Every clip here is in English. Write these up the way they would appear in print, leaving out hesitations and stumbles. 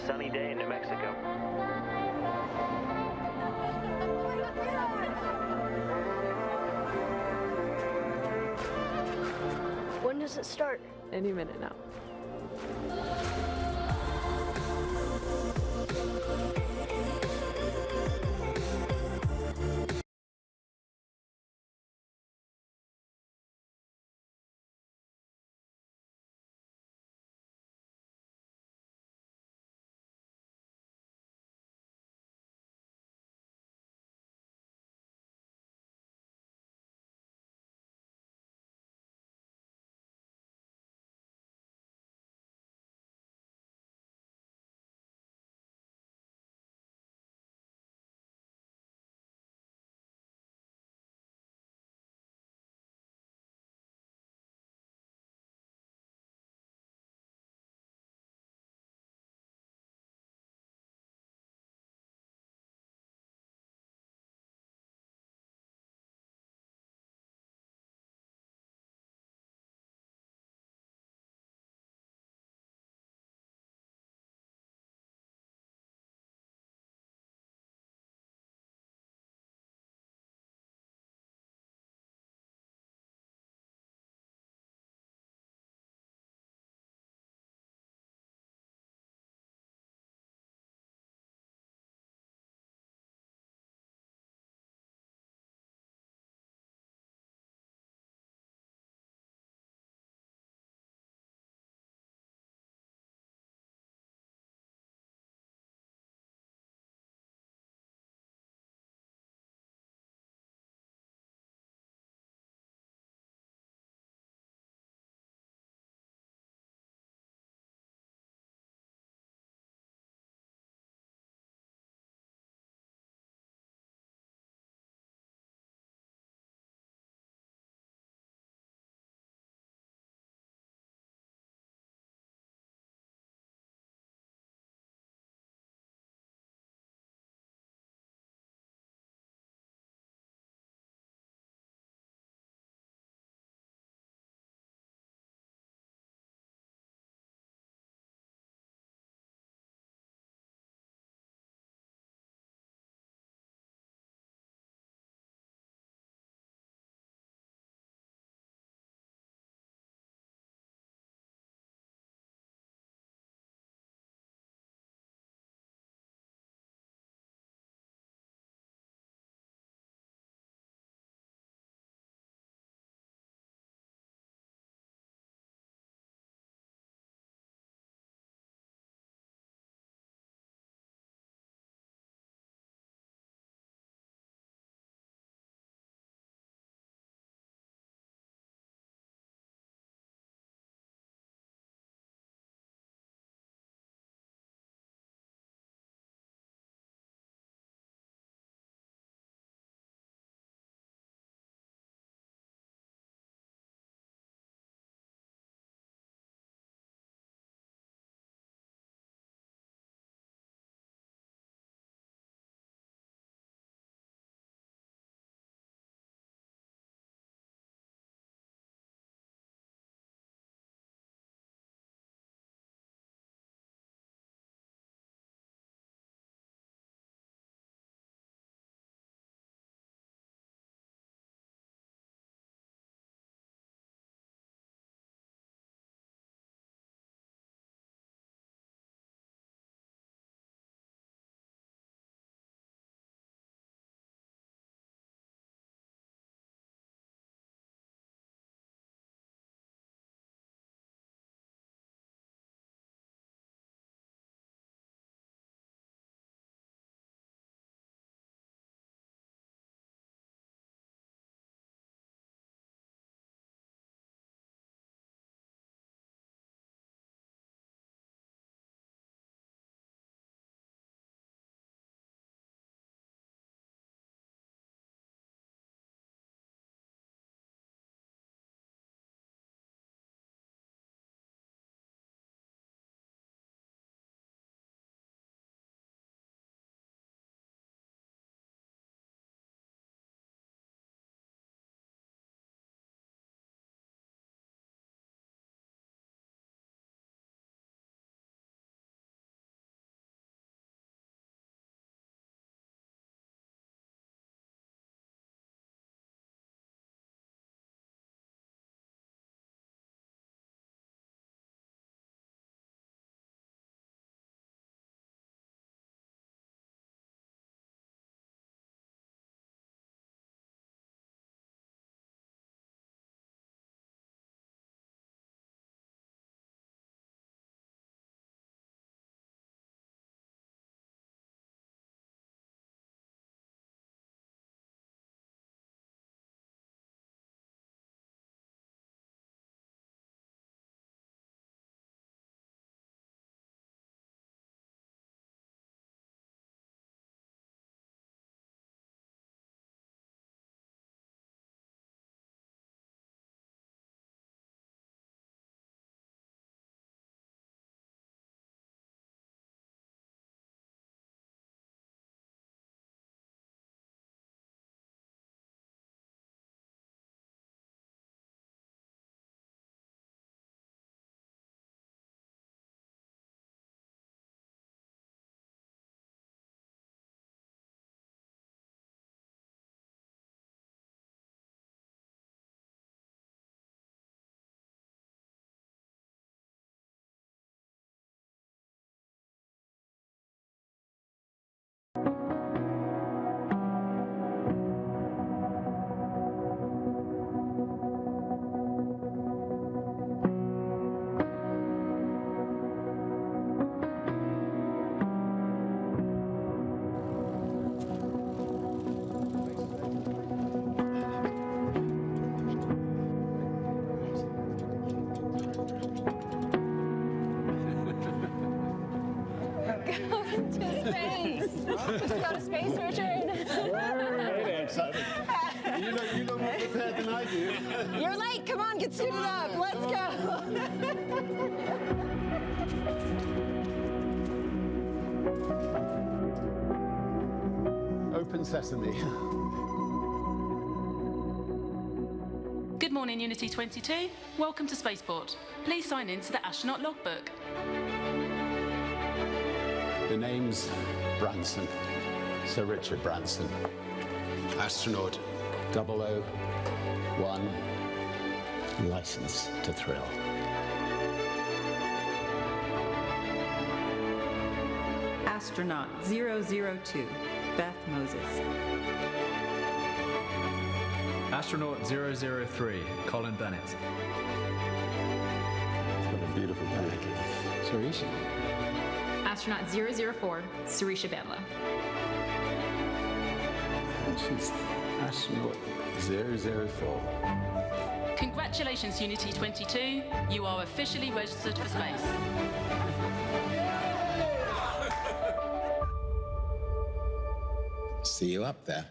sunny day in New Mexico. When does it start? Any minute now. to space. Let's go to space, Richard. You know more prepared than I do. You're late. Come on, get suited up. Let's go. Open sesame. Good morning, Unity 22. Welcome to Spaceport. Please sign in to the astronaut logbook. The name's Branson, Sir Richard Branson, astronaut 001, license to thrill. Astronaut 002, Beth Moses. Astronaut 003, Colin Bennett. What a beautiful bag. Sarisha. Astronaut 004, Sarisha Bandla. And she's astronaut 004. Congratulations, Unity 22. You are officially registered for space. See you up there.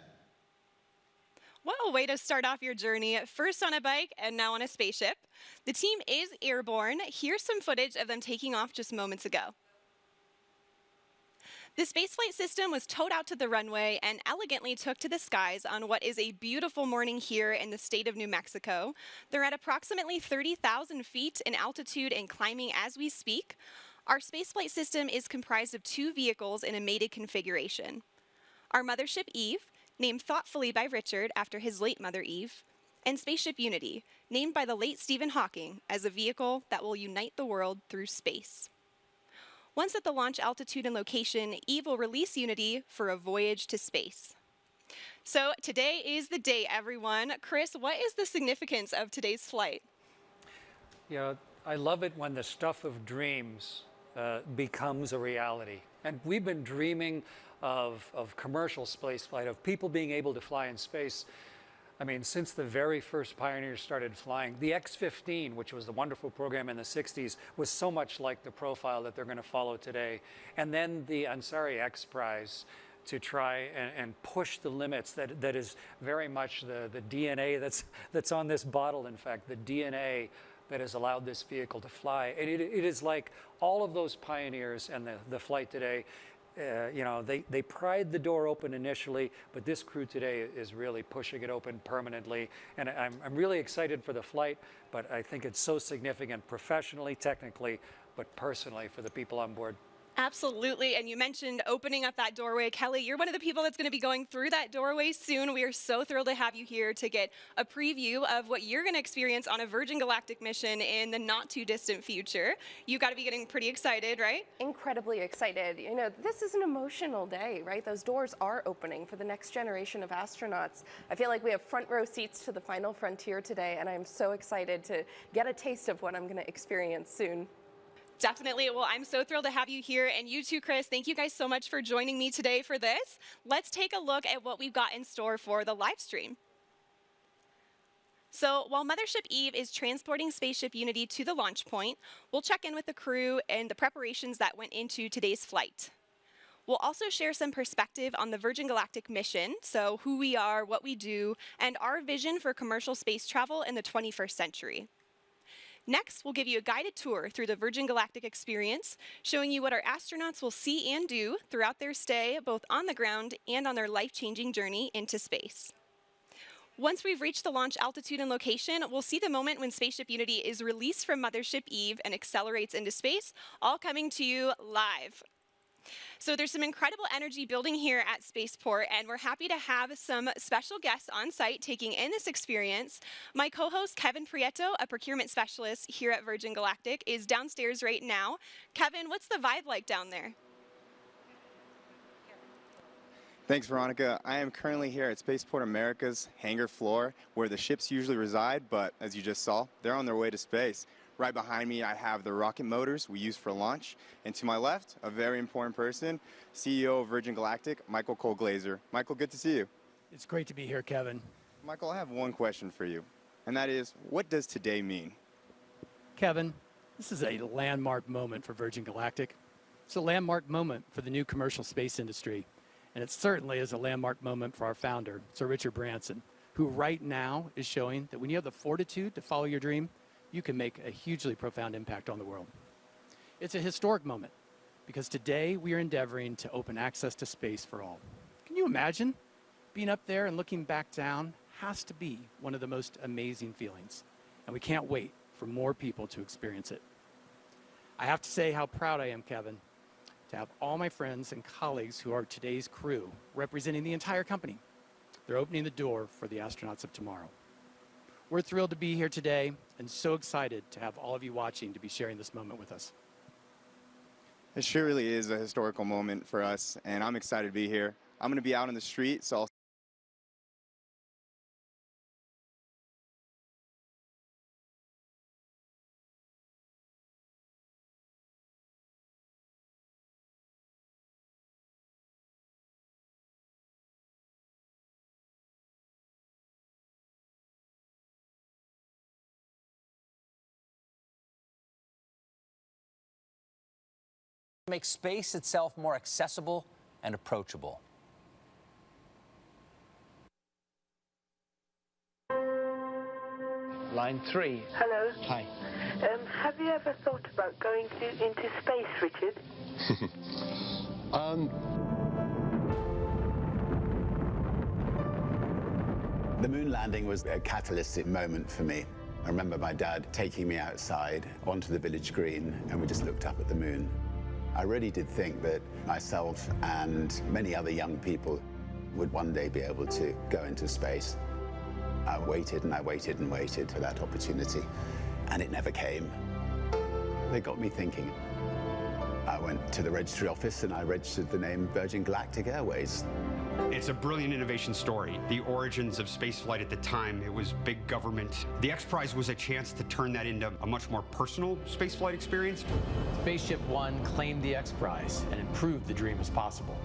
What a way to start off your journey, first on a bike and now on a spaceship. The team is airborne. Here's some footage of them taking off just moments ago. The spaceflight system was towed out to the runway and elegantly took to the skies on what is a beautiful morning here in the state of New Mexico. They're at approximately 30,000 feet in altitude and climbing as we speak. Our spaceflight system is comprised of 2 vehicles in a mated configuration. Our mothership Eve, named thoughtfully by Richard after his late mother Eve, and Spaceship Unity, named by the late Stephen Hawking as a vehicle that will unite the world through space. Once at the launch altitude and location, Eve will release Unity for a voyage to space. So today is the day, everyone. Chris, what is the significance of today's flight? You know, I love it when the stuff of dreams becomes a reality. And we've been dreaming of commercial space flight, of people being able to fly in space. I mean, since the very first pioneers started flying, the X-15, which was the wonderful program in the 60s, was so much like the profile that they're going to follow today. And then the Ansari X Prize to try and push the limits that is very much the DNA that's on this bottle, in fact, the DNA that has allowed this vehicle to fly. And it is like all of those pioneers and the flight today, you know, they pried the door open initially, but this crew today is really pushing it open permanently. And I'm really excited for the flight, but I think it's so significant professionally, technically, but personally for the people on board. Absolutely, and you mentioned opening up that doorway. Kelly, you're one of the people that's going to be going through that doorway soon. We are so thrilled to have you here to get a preview of what you're going to experience on a Virgin Galactic mission in the not too distant future. You got to be getting pretty excited, right? Incredibly excited. You know, this is an emotional day, right? Those doors are opening for the next generation of astronauts. I feel like we have front row seats to the final frontier today, and I'm so excited to get a taste of what I'm going to experience soon. Definitely. Well, I'm so thrilled to have you here. And you too, Chris. Thank you guys so much for joining me today for this. Let's take a look at what we've got in store for the live stream. So while Mothership Eve is transporting Spaceship Unity to the launch point, we'll check in with the crew and the preparations that went into today's flight. We'll also share some perspective on the Virgin Galactic mission, so who we are, what we do, and our vision for commercial space travel in the 21st century. Next, we'll give you a guided tour through the Virgin Galactic experience, showing you what our astronauts will see and do throughout their stay, both on the ground and on their life-changing journey into space. Once we've reached the launch altitude and location, we'll see the moment when Spaceship Unity is released from Mothership Eve and accelerates into space, all coming to you live. So there's some incredible energy building here at Spaceport, and we're happy to have some special guests on site taking in this experience. My co-host, Kevin Prieto, a procurement specialist here at Virgin Galactic, is downstairs right now. Kevin, what's the vibe like down there? Thanks, Veronica. I am currently here at Spaceport America's hangar floor, where the ships usually reside, but as you just saw, they're on their way to space. Right behind me, I have the rocket motors we use for launch. And to my left, a very important person, CEO of Virgin Galactic, Michael Cole-Glazer. Michael, good to see you. It's great to be here, Kevin. Michael, I have one question for you, and that is, what does today mean? Kevin, this is a landmark moment for Virgin Galactic. It's a landmark moment for the new commercial space industry, and it certainly is a landmark moment for our founder, Sir Richard Branson, who right now is showing that when you have the fortitude to follow your dream, you can make a hugely profound impact on the world. It's a historic moment because today we are endeavoring to open access to space for all. Can you imagine? Being up there and looking back down has to be one of the most amazing feelings, and we can't wait for more people to experience it. I have to say how proud I am, Kevin, to have all my friends and colleagues who are today's crew representing the entire company. They're opening the door for the astronauts of tomorrow. We're thrilled to be here today and so excited to have all of you watching to be sharing this moment with us. It sure really is a historical moment for us, and I'm excited to be here. I'm going to be out on the street, so I'll make space itself more accessible and approachable. Line 3. Hello. Hi. Have you ever thought about going into space, Richard? The moon landing was a catalytic moment for me. I remember my dad taking me outside onto the village green, and we just looked up at the moon. I really did think that myself and many other young people would one day be able to go into space. I waited and I waited and waited for that opportunity, and it never came. They got me thinking. I went to the registry office and I registered the name Virgin Galactic Airways. It's a brilliant innovation story. The origins of spaceflight at the time, it was big government. The X Prize was a chance to turn that into a much more personal spaceflight experience. Spaceship One claimed the X Prize and proved the dream is possible.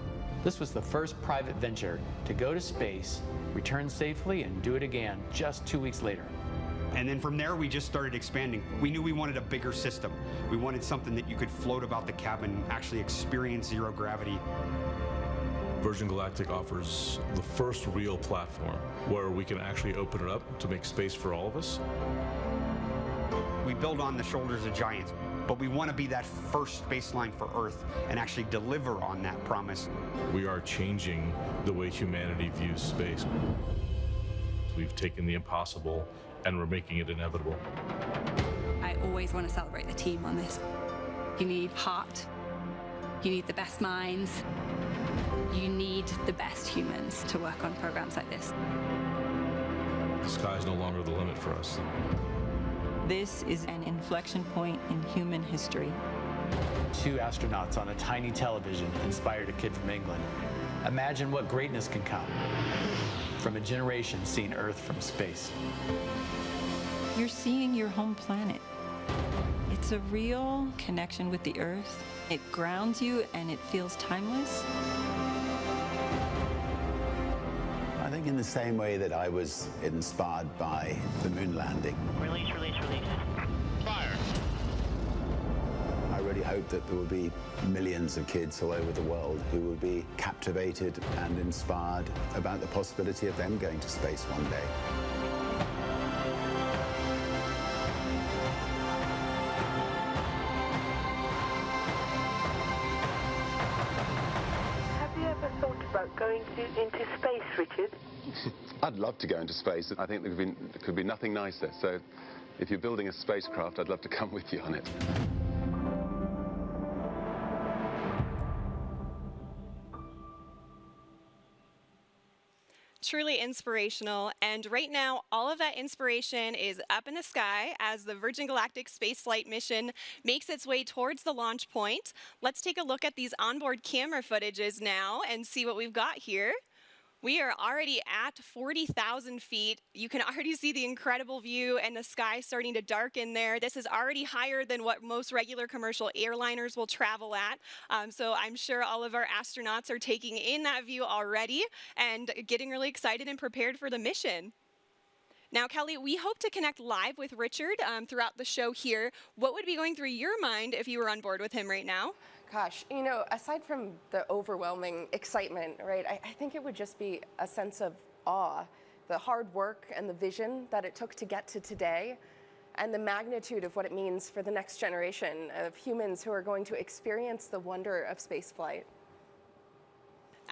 This was the first private venture to go to space, return safely, and do it again just 2 weeks later. And then from there, we just started expanding. We knew we wanted a bigger system. We wanted something that you could float about the cabin, actually experience zero gravity. Virgin Galactic offers the first real platform where we can actually open it up to make space for all of us. We build on the shoulders of giants, but we want to be that first baseline for Earth and actually deliver on that promise. We are changing the way humanity views space. We've taken the impossible and we're making it inevitable. I always want to celebrate the team on this. You need heart, you need the best minds, you need the best humans to work on programs like this. The sky's no longer the limit for us. This is an inflection point in human history. 2 astronauts on a tiny television inspired a kid from England. Imagine what greatness can come from a generation seeing Earth from space. You're seeing your home planet. It's a real connection with the Earth. It grounds you and it feels timeless. I think in the same way that I was inspired by the moon landing. Release. Fire. I really hope that there will be millions of kids all over the world who will be captivated and inspired about the possibility of them going to space one day. Have you ever thought about going into space, Richard? I'd love to go into space. I think there could be nothing nicer. So if you're building a spacecraft, I'd love to come with you on it. Truly inspirational, and right now all of that inspiration is up in the sky as the Virgin Galactic spaceflight mission makes its way towards the launch point. Let's take a look at these onboard camera footages now and see what we've got here. We are already at 40,000 feet. You can already see the incredible view and the sky starting to darken there. This is already higher than what most regular commercial airliners will travel at. So I'm sure all of our astronauts are taking in that view already and getting really excited and prepared for the mission. Now, Kelly, we hope to connect live with Richard throughout the show here. What would be going through your mind if you were on board with him right now? Gosh, you know, aside from the overwhelming excitement, right, I think it would just be a sense of awe, the hard work and the vision that it took to get to today, and the magnitude of what it means for the next generation of humans who are going to experience the wonder of spaceflight.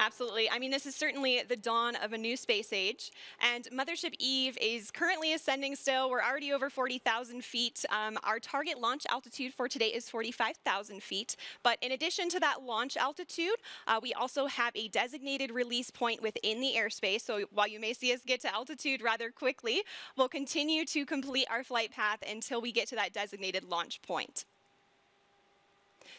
Absolutely. I mean, this is certainly the dawn of a new space age, and Mothership Eve is currently ascending still. We're already over 40,000 feet. Our target launch altitude for today is 45,000 feet, but in addition to that launch altitude, we also have a designated release point within the airspace, so while you may see us get to altitude rather quickly, we'll continue to complete our flight path until we get to that designated launch point.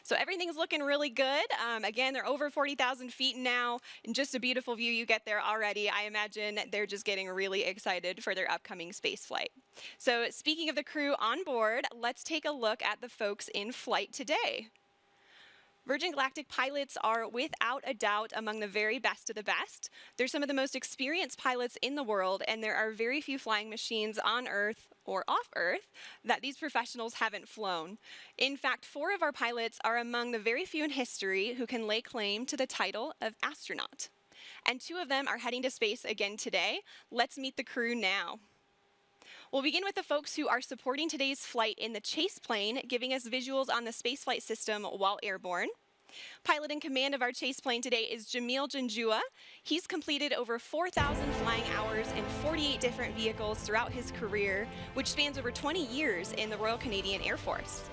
So everything's looking really good. Again, they're over 40,000 feet now, and just a beautiful view you get there already. I imagine they're just getting really excited for their upcoming space flight. So speaking of the crew on board, let's take a look at the folks in flight today. Virgin Galactic pilots are without a doubt among the very best of the best. They're some of the most experienced pilots in the world, and there are very few flying machines on Earth or off Earth that these professionals haven't flown. In fact, 4 of our pilots are among the very few in history who can lay claim to the title of astronaut. And 2 of them are heading to space again today. Let's meet the crew now. We'll begin with the folks who are supporting today's flight in the chase plane, giving us visuals on the spaceflight system while airborne. Pilot in command of our chase plane today is Jamil Janjua. He's completed over 4,000 flying hours in 48 different vehicles throughout his career, which spans over 20 years in the Royal Canadian Air Force.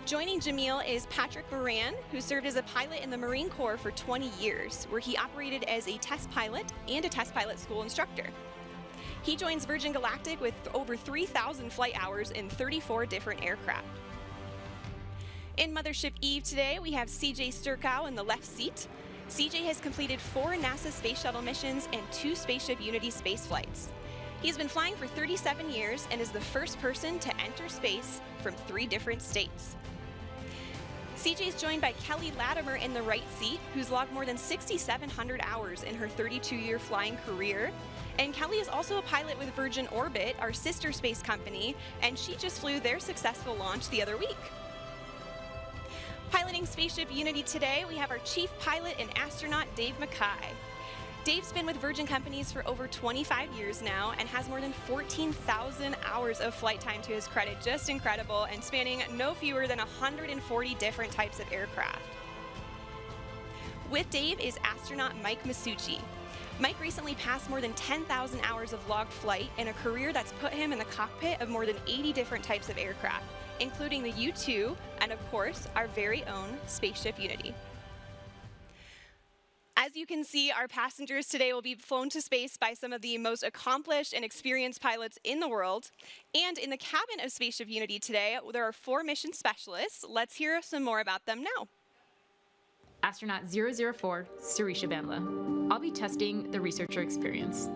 Joining Jamil is Patrick Moran, who served as a pilot in the Marine Corps for 20 years, where he operated as a test pilot and a test pilot school instructor. He joins Virgin Galactic with over 3,000 flight hours in 34 different aircraft. In Mothership Eve today, we have CJ Sturkow in the left seat. CJ has completed 4 NASA Space Shuttle missions and 2 Spaceship Unity space flights. He's been flying for 37 years and is the first person to enter space from 3 different states. CJ is joined by Kelly Latimer in the right seat, who's logged more than 6,700 hours in her 32-year flying career. And Kelly is also a pilot with Virgin Orbit, our sister space company, and she just flew their successful launch the other week. Piloting Spaceship Unity today, we have our chief pilot and astronaut, Dave Mackay. Dave's been with Virgin Companies for over 25 years now and has more than 14,000 hours of flight time to his credit. Just incredible, and spanning no fewer than 140 different types of aircraft. With Dave is astronaut Mike Masucci. Mike recently passed more than 10,000 hours of logged flight in a career that's put him in the cockpit of more than 80 different types of aircraft, including the U-2 and, of course, our very own Spaceship Unity. As you can see, our passengers today will be flown to space by some of the most accomplished and experienced pilots in the world. And in the cabin of Spaceship Unity today, there are 4 mission specialists. Let's hear some more about them now. Astronaut 004, Sirisha Bandla. I'll be testing the researcher experience.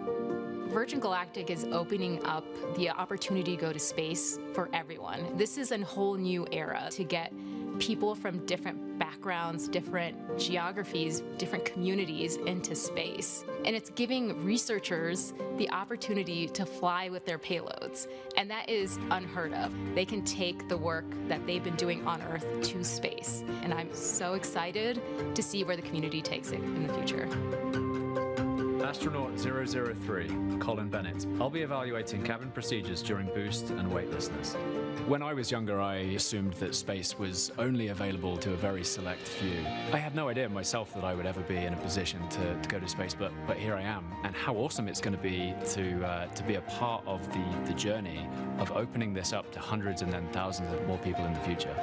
Virgin Galactic is opening up the opportunity to go to space for everyone. This is a whole new era to get people from different backgrounds, different geographies, different communities into space. And it's giving researchers the opportunity to fly with their payloads. And that is unheard of. They can take the work that they've been doing on Earth to space. And I'm so excited to see where the community takes it in the future. Astronaut 003, Colin Bennett. I'll be evaluating cabin procedures during boost and weightlessness. When I was younger, I assumed that space was only available to a very select few. I had no idea myself that I would ever be in a position to go to space, but here I am. And how awesome it's going to be to be a part of the journey of opening this up to hundreds and then thousands of more people in the future.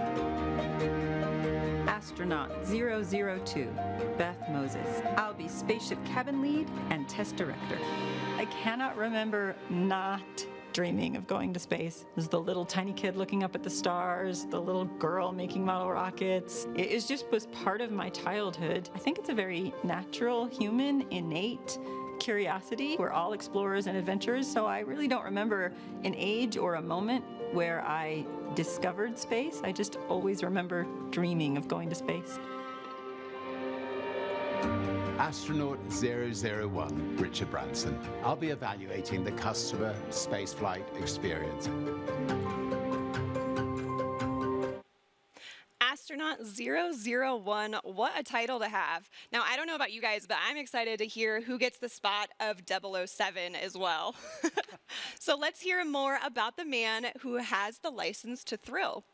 Astronaut 002, Beth Moses. I'll be spaceship cabin lead and test director. I cannot remember not dreaming of going to space. There's the little tiny kid looking up at the stars, the little girl making model rockets. It was part of my childhood. I think it's a very natural, human, innate curiosity. We're all explorers and adventurers, so I really don't remember an age or a moment where I discovered space. I just always remember dreaming of going to space. Astronaut 001, Richard Branson. I'll be evaluating the customer spaceflight experience. Astronaut Astronaut 001. What a title to have. Now, I don't know about you guys, but I'm excited to hear who gets the spot of 007 as well. So let's hear more about the man who has the license to thrill.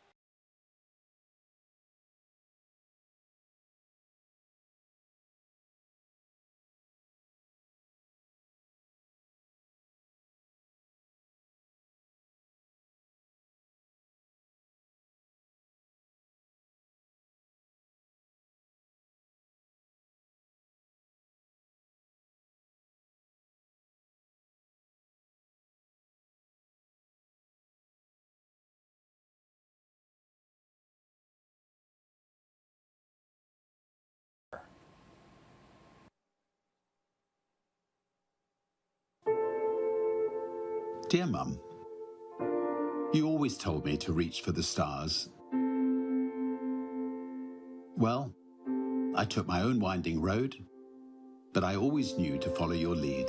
Dear Mum, you always told me to reach for the stars. Well, I took my own winding road, but I always knew to follow your lead.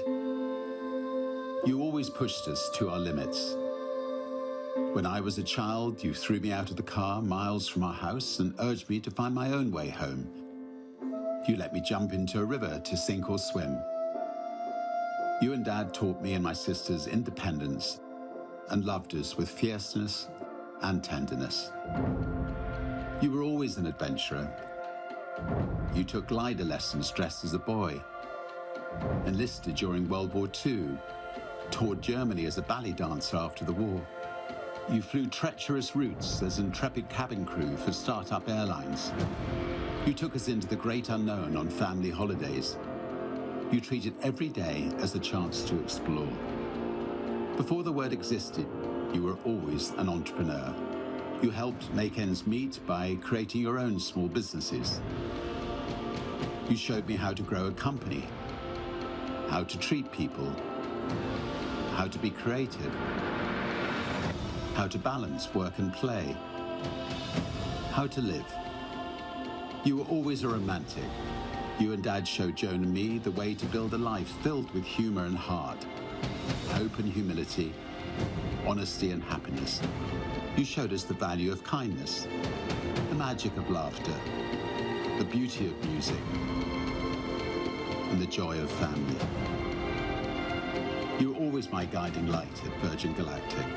You always pushed us to our limits. When I was a child, you threw me out of the car miles from our house and urged me to find my own way home. You let me jump into a river to sink or swim. You and Dad taught me and my sisters independence and loved us with fierceness and tenderness. You were always an adventurer. You took glider lessons dressed as a boy, enlisted during World War II, toured Germany as a ballet dancer after the war. You flew treacherous routes as intrepid cabin crew for startup airlines. You took us into the great unknown on family holidays. You treated every day as a chance to explore. Before the word existed, you were always an entrepreneur. You helped make ends meet by creating your own small businesses. You showed me how to grow a company, how to treat people, how to be creative, how to balance work and play, how to live. You were always a romantic. You and Dad showed Joan and me the way to build a life filled with humor and heart, hope and humility, honesty and happiness. You showed us the value of kindness, the magic of laughter, the beauty of music, and the joy of family. You were always my guiding light at Virgin Galactic.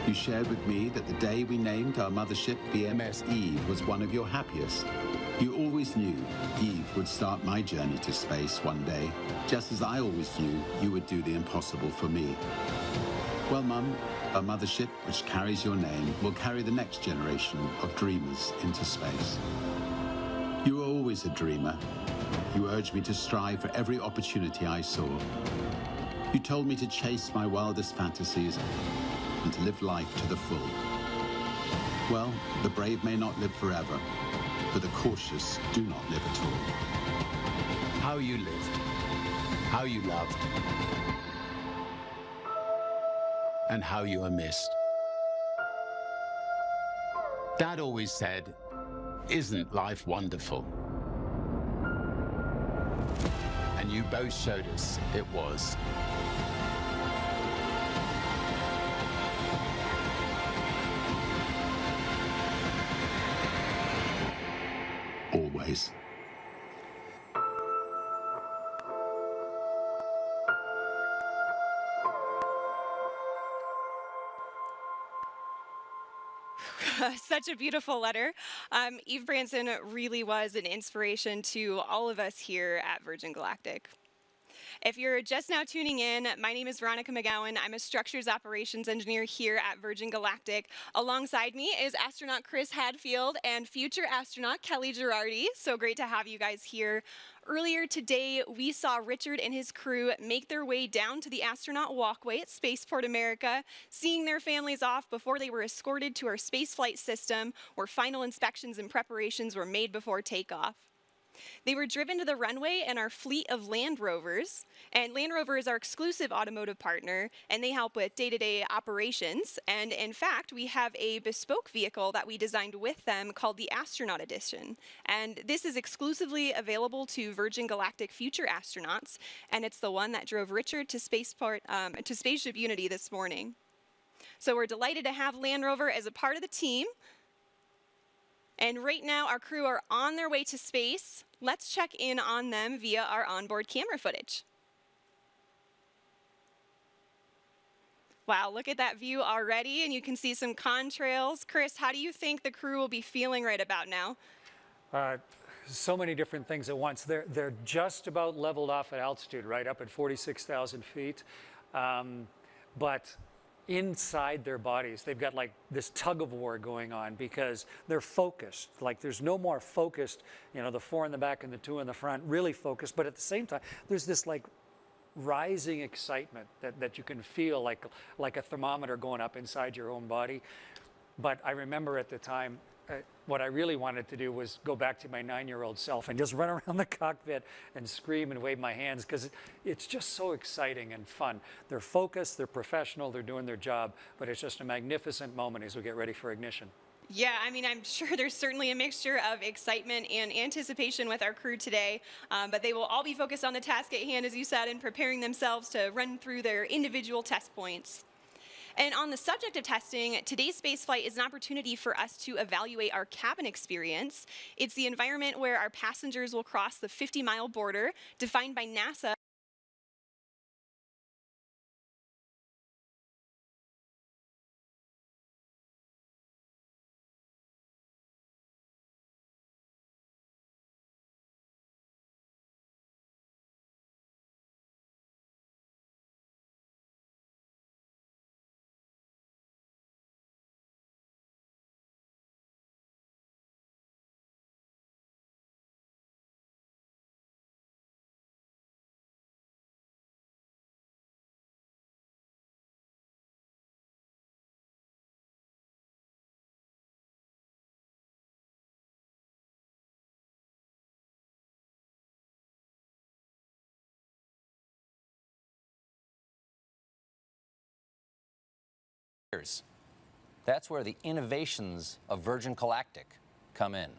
You shared with me that the day we named our mothership VMS Eve was one of your happiest. You always knew Eve would start my journey to space one day, just as I always knew you would do the impossible for me. Well, Mum, our mothership, which carries your name, will carry the next generation of dreamers into space. You were always a dreamer. You urged me to strive for every opportunity I saw. You told me to chase my wildest fantasies and to live life to the full. Well, the brave may not live forever, but the cautious do not live at all. How you lived, how you loved, and how you are missed. Dad always said, "Isn't life wonderful?" And you both showed us it was. Always. Such a beautiful letter. Eve Branson really was an inspiration to all of us here at Virgin Galactic. If you're just now tuning in, my name is Veronica McGowan. I'm a structures operations engineer here at Virgin Galactic. Alongside me is astronaut Chris Hadfield and future astronaut Kelly Girardi. So great to have you guys here. Earlier today, we saw Richard and his crew make their way down to the astronaut walkway at Spaceport America, seeing their families off before they were escorted to our spaceflight system, where final inspections and preparations were made before takeoff. They were driven to the runway in our fleet of Land Rovers, and Land Rover is our exclusive automotive partner, and they help with day-to-day operations. And in fact, we have a bespoke vehicle that we designed with them called the Astronaut Edition. And this is exclusively available to Virgin Galactic future astronauts, and it's the one that drove Richard to Spaceship Unity this morning. So we're delighted to have Land Rover as a part of the team. And right now, our crew are on their way to space. Let's check in on them via our onboard camera footage. Wow, look at that view already, and you can see some contrails. Chris, how do you think the crew will be feeling right about now? So many different things at once. They're just about leveled off at altitude, right up at 46,000 feet. But inside their bodies, they've got like this tug of war going on because they're focused. Like there's no more focused, you know, the 4 in the back and the 2 in the front, really focused. But at the same time, there's this like rising excitement that you can feel like a thermometer going up inside your own body. But I remember at the time, what I really wanted to do was go back to my 9-year-old self and just run around the cockpit and scream and wave my hands because it's just so exciting and fun. They're focused, they're professional, they're doing their job, but it's just a magnificent moment as we get ready for ignition. Yeah, I mean, I'm sure there's certainly a mixture of excitement and anticipation with our crew today, but they will all be focused on the task at hand, as you said, and preparing themselves to run through their individual test points. And on the subject of testing, today's spaceflight is an opportunity for us to evaluate our cabin experience. It's the environment where our passengers will cross the 50-mile border defined by NASA. That's where the innovations of Virgin Galactic come in.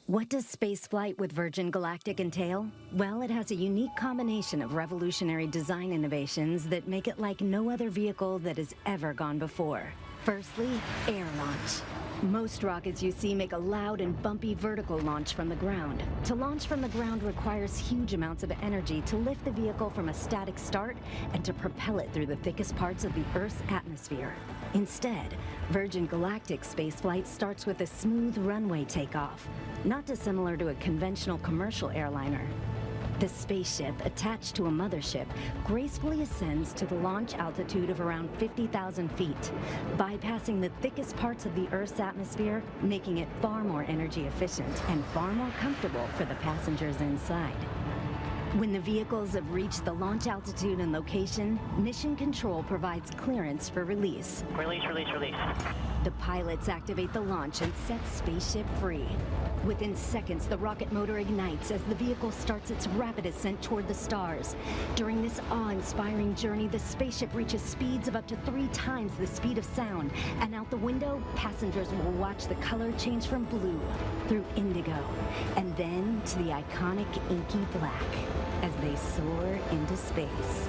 What does spaceflight with Virgin Galactic entail? Well, it has a unique combination of revolutionary design innovations that make it like no other vehicle that has ever gone before. Firstly, air launch. Most rockets you see make a loud and bumpy vertical launch from the ground. To launch from the ground requires huge amounts of energy to lift the vehicle from a static start and to propel it through the thickest parts of the Earth's atmosphere. Instead, Virgin Galactic spaceflight starts with a smooth runway takeoff, not dissimilar to a conventional commercial airliner. The spaceship, attached to a mothership, gracefully ascends to the launch altitude of around 50,000 feet, bypassing the thickest parts of the Earth's atmosphere, making it far more energy efficient and far more comfortable for the passengers inside. When the vehicles have reached the launch altitude and location, Mission Control provides clearance for release. Release, release, release. The pilots activate the launch and set spaceship free. Within seconds, the rocket motor ignites as the vehicle starts its rapid ascent toward the stars. During this awe-inspiring journey, the spaceship reaches speeds of up to 3 times the speed of sound. And out the window, passengers will watch the color change from blue through indigo, and then to the iconic inky black as they soar into space.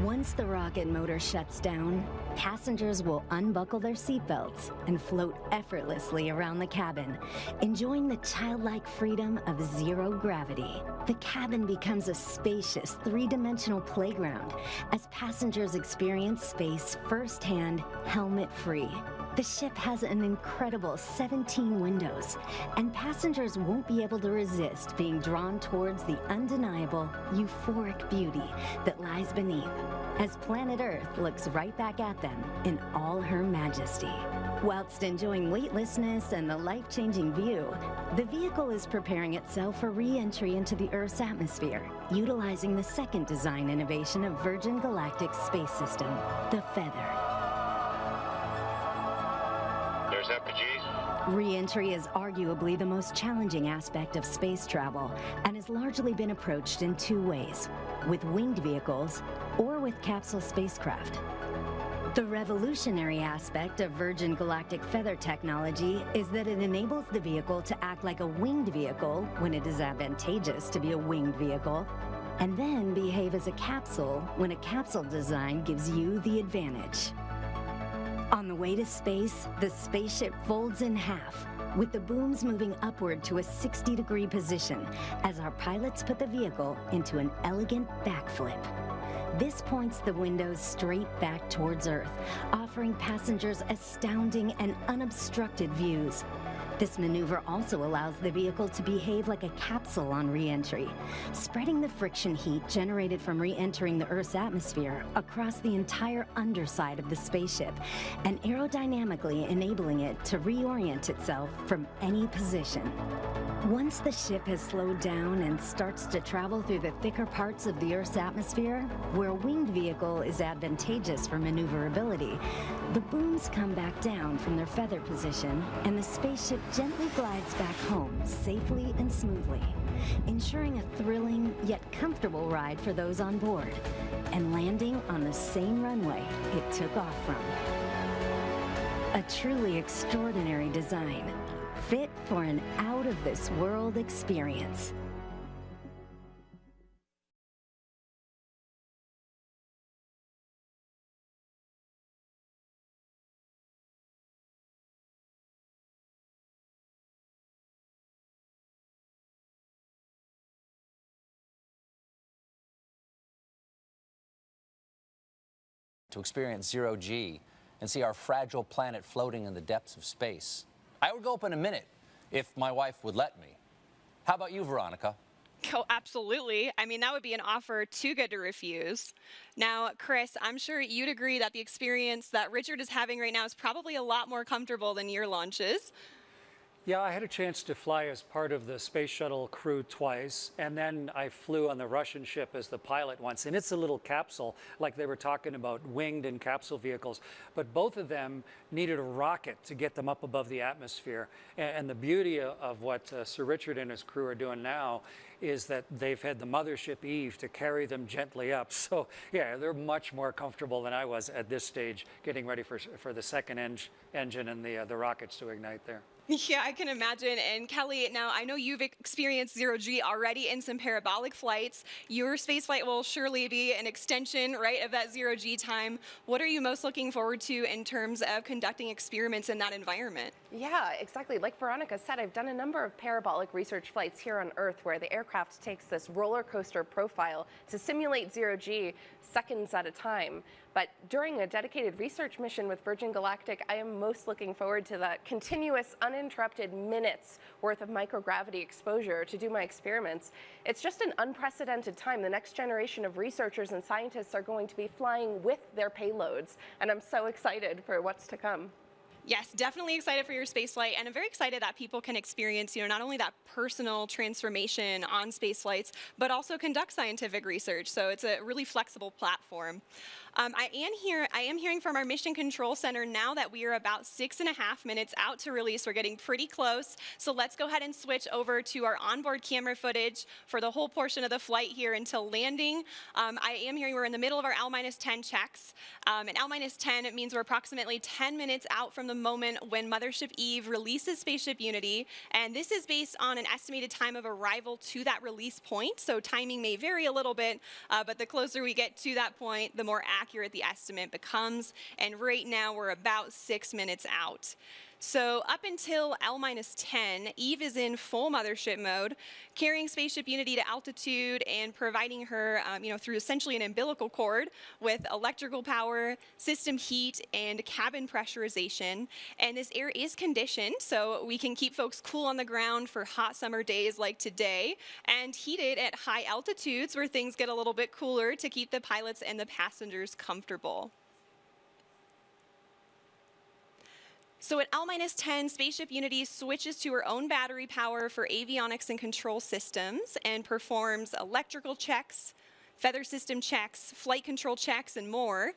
Once the rocket motor shuts down, passengers will unbuckle their seatbelts and float effortlessly around the cabin, enjoying the childlike freedom of zero gravity. The cabin becomes a spacious, 3-dimensional playground as passengers experience space firsthand, helmet-free. The ship has an incredible 17 windows, and passengers won't be able to resist being drawn towards the undeniable, euphoric beauty that lies beneath, as planet Earth looks right back at them in all her majesty. Whilst enjoying weightlessness and the life-changing view, the vehicle is preparing itself for re-entry into the Earth's atmosphere, utilizing the second design innovation of Virgin Galactic's space system, the Feather. There's FPGs. Re-entry is arguably the most challenging aspect of space travel and has largely been approached in 2 ways, with winged vehicles or with capsule spacecraft. The revolutionary aspect of Virgin Galactic Feather technology is that it enables the vehicle to act like a winged vehicle when it is advantageous to be a winged vehicle, and then behave as a capsule when a capsule design gives you the advantage. On the way to space, the spaceship folds in half, with the booms moving upward to a 60-degree position as our pilots put the vehicle into an elegant backflip. This points the windows straight back towards Earth, offering passengers astounding and unobstructed views. This maneuver also allows the vehicle to behave like a capsule on re-entry, spreading the friction heat generated from re-entering the Earth's atmosphere across the entire underside of the spaceship, and aerodynamically enabling it to reorient itself from any position. Once the ship has slowed down and starts to travel through the thicker parts of the Earth's atmosphere, where a winged vehicle is advantageous for maneuverability, the booms come back down from their feather position, and the spaceship gently glides back home safely and smoothly, ensuring a thrilling yet comfortable ride for those on board, and landing on the same runway it took off from. A truly extraordinary design, fit for an out-of-this-world experience. To experience zero G and see our fragile planet floating in the depths of space. I would go up in a minute if my wife would let me. How about you, Veronica? Oh, absolutely. I mean, that would be an offer too good to refuse. Now, Chris, I'm sure you'd agree that the experience that Richard is having right now is probably a lot more comfortable than your launches. Yeah, I had a chance to fly as part of the space shuttle crew twice, and then I flew on the Russian ship as the pilot once. And it's a little capsule, like they were talking about winged and capsule vehicles. But both of them needed a rocket to get them up above the atmosphere. And the beauty of what Sir Richard and his crew are doing now is that they've had the mothership Eve to carry them gently up. So yeah, they're much more comfortable than I was at this stage, getting ready for the second engine and the rockets to ignite there. Yeah, I can imagine. And Kelly, now I know you've experienced zero G already in some parabolic flights. Your space flight will surely be an extension, right, of that zero G time. What are you most looking forward to in terms of conducting experiments in that environment? Yeah, exactly. Like Veronica said, I've done a number of parabolic research flights here on Earth where the aircraft takes this roller coaster profile to simulate zero G seconds at a time. But during a dedicated research mission with Virgin Galactic, I am most looking forward to that continuous, uninterrupted minutes worth of microgravity exposure to do my experiments. It's just an unprecedented time. The next generation of researchers and scientists are going to be flying with their payloads, and I'm so excited for what's to come. Yes, definitely excited for your space flight, and I'm very excited that people can experience, not only that personal transformation on space flights, but also conduct scientific research. So it's a really flexible platform. I am hearing from our Mission Control Center now that we are about 6.5 minutes out to release. We're getting pretty close. So let's go ahead and switch over to our onboard camera footage for the whole portion of the flight here until landing. I am hearing we're in the middle of our L-10 checks. And L-10 means we're approximately 10 minutes out from the moment when Mothership Eve releases Spaceship Unity. And this is based on an estimated time of arrival to that release point. So timing may vary a little bit, but the closer we get to that point, the more accurate the estimate becomes. And right now we're about 6 minutes out. So up until L-10, Eve is in full mothership mode, carrying Spaceship Unity to altitude and providing her, through essentially an umbilical cord with electrical power, system heat, and cabin pressurization. And this air is conditioned, so we can keep folks cool on the ground for hot summer days like today, and heated at high altitudes where things get a little bit cooler to keep the pilots and the passengers comfortable. So at L-10, Spaceship Unity switches to her own battery power for avionics and control systems and performs electrical checks, feather system checks, flight control checks, and more.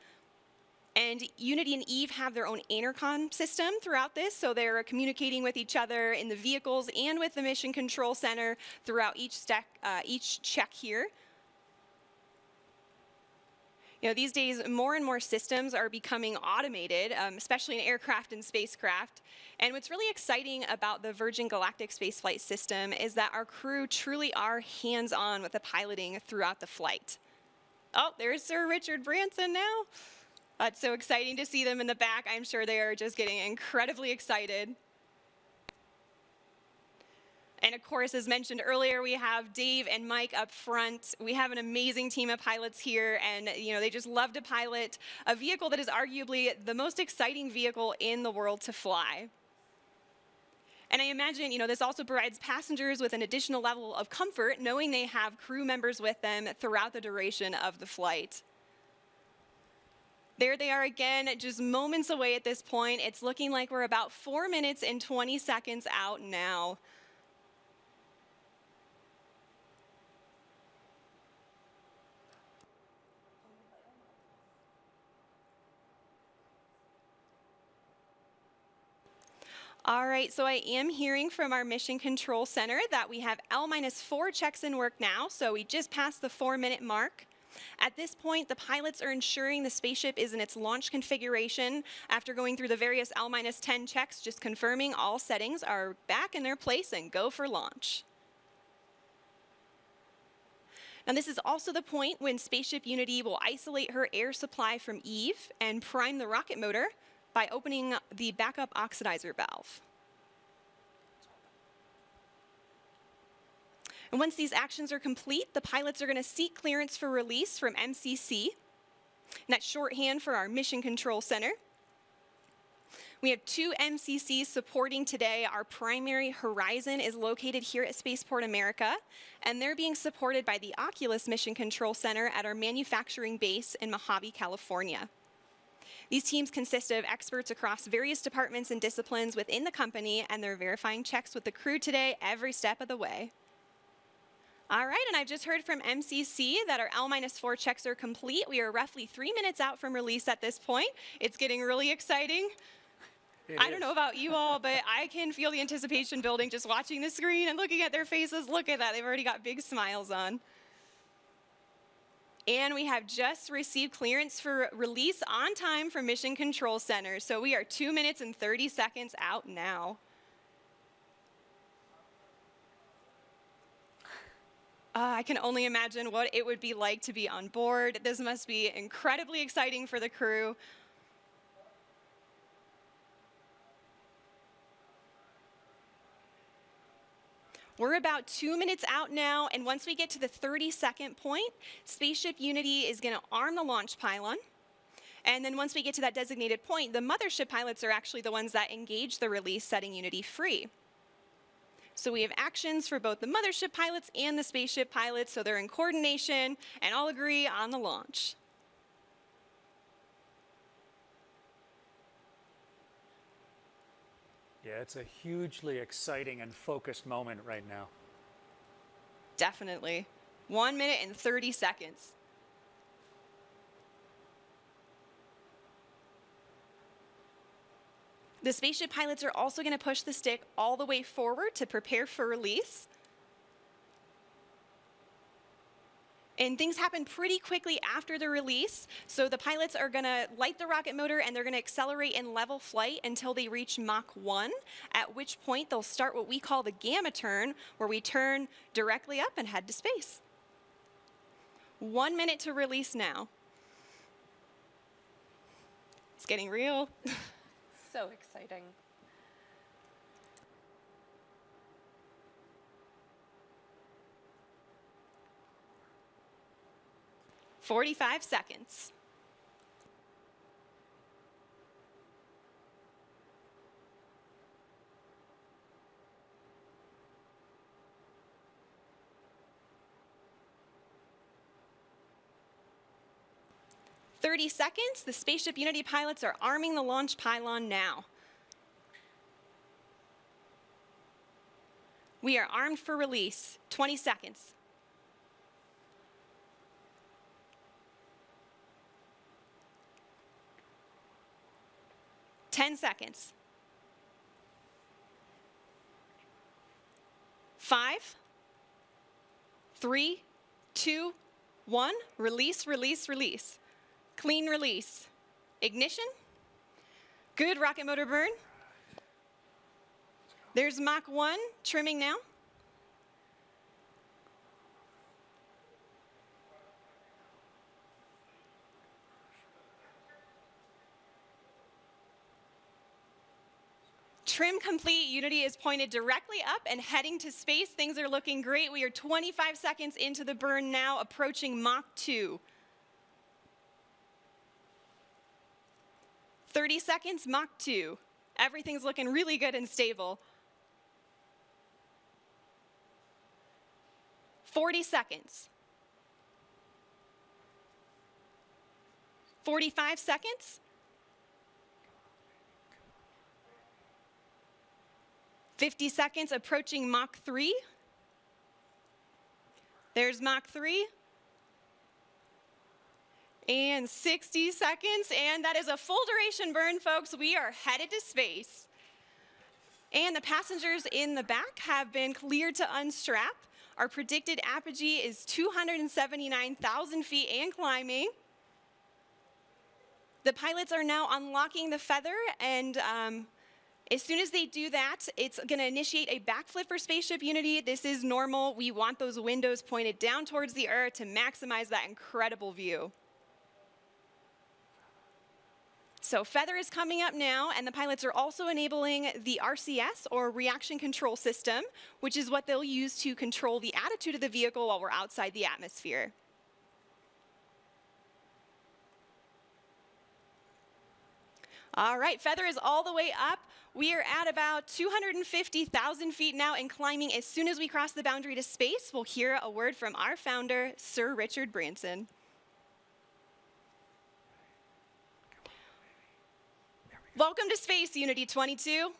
And Unity and Eve have their own intercom system throughout this, so they're communicating with each other in the vehicles and with the Mission Control Center throughout each check here. These days, more and more systems are becoming automated, especially in aircraft and spacecraft. And what's really exciting about the Virgin Galactic spaceflight system is that our crew truly are hands-on with the piloting throughout the flight. Oh, there's Sir Richard Branson now. It's so exciting to see them in the back. I'm sure they are just getting incredibly excited. And of course, as mentioned earlier, we have Dave and Mike up front. We have an amazing team of pilots here, and they just love to pilot a vehicle that is arguably the most exciting vehicle in the world to fly. And I imagine, this also provides passengers with an additional level of comfort, knowing they have crew members with them throughout the duration of the flight. There they are again, just moments away at this point. It's looking like we're about 4 minutes and 20 seconds out now. All right, so I am hearing from our Mission Control Center that we have L-4 checks in work now, so we just passed the 4-minute mark. At this point, the pilots are ensuring the spaceship is in its launch configuration after going through the various L-10 checks, just confirming all settings are back in their place and go for launch. Now, this is also the point when Spaceship Unity will isolate her air supply from Eve and prime the rocket motor by opening the backup oxidizer valve. And once these actions are complete, the pilots are going to seek clearance for release from MCC. And that's shorthand for our Mission Control Center. We have 2 MCCs supporting today. Our primary Horizon is located here at Spaceport America, and they're being supported by the Oculus Mission Control Center at our manufacturing base in Mojave, California. These teams consist of experts across various departments and disciplines within the company, and they're verifying checks with the crew today every step of the way. All right, and I've just heard from MCC that our L-4 checks are complete. We are roughly 3 minutes out from release at this point. It's getting really exciting. I don't know about you all, but I can feel the anticipation building just watching the screen and looking at their faces. Look at that, they've already got big smiles on. And we have just received clearance for release on time from Mission Control Center. So we are 2 minutes and 30 seconds out now. I can only imagine what it would be like to be on board. This must be incredibly exciting for the crew. We're about 2 minutes out now, and once we get to the 30-second point, Spaceship Unity is going to arm the launch pylon. And then once we get to that designated point, the mothership pilots are actually the ones that engage the release, setting Unity free. So we have actions for both the mothership pilots and the spaceship pilots, so they're in coordination and all agree on the launch. Yeah, it's a hugely exciting and focused moment right now. Definitely. 1 minute and 30 seconds. The spaceship pilots are also going to push the stick all the way forward to prepare for release. And things happen pretty quickly after the release. So the pilots are going to light the rocket motor and they're going to accelerate in level flight until they reach Mach 1, at which point they'll start what we call the gamma turn, where we turn directly up and head to space. 1 minute to release now. It's getting real. So exciting. "45 seconds. "30 seconds. The Spaceship Unity pilots are arming the launch pylon now. We are armed for release. 20 seconds. "10 seconds. 5, 3, 2, 1. Release, release, release. Clean release. Ignition. Good rocket motor burn. There's Mach 1 trimming now. Trim complete. Unity is pointed directly up and heading to space. Things are looking great. We are 25 seconds into the burn now, approaching Mach 2. 30 seconds, Mach 2. Everything's looking really good and stable. 40 seconds. 45 seconds. 50 seconds, approaching Mach 3. There's Mach 3. And 60 seconds, and that is a full duration burn, folks. We are headed to space. And the passengers in the back have been cleared to unstrap. Our predicted apogee is 279,000 feet and climbing. The pilots are now unlocking the feather, and as soon as they do that, it's going to initiate a backflip for Spaceship Unity. This is normal. We want those windows pointed down towards the Earth to maximize that incredible view. So feather is coming up now, and the pilots are also enabling the RCS, or Reaction Control System, which is what they'll use to control the attitude of the vehicle while we're outside the atmosphere. All right, feather is all the way up. We are at about 250,000 feet now and climbing. As soon as we cross the boundary to space, we'll hear a word from our founder, Sir Richard Branson. Welcome to Space, Unity 22.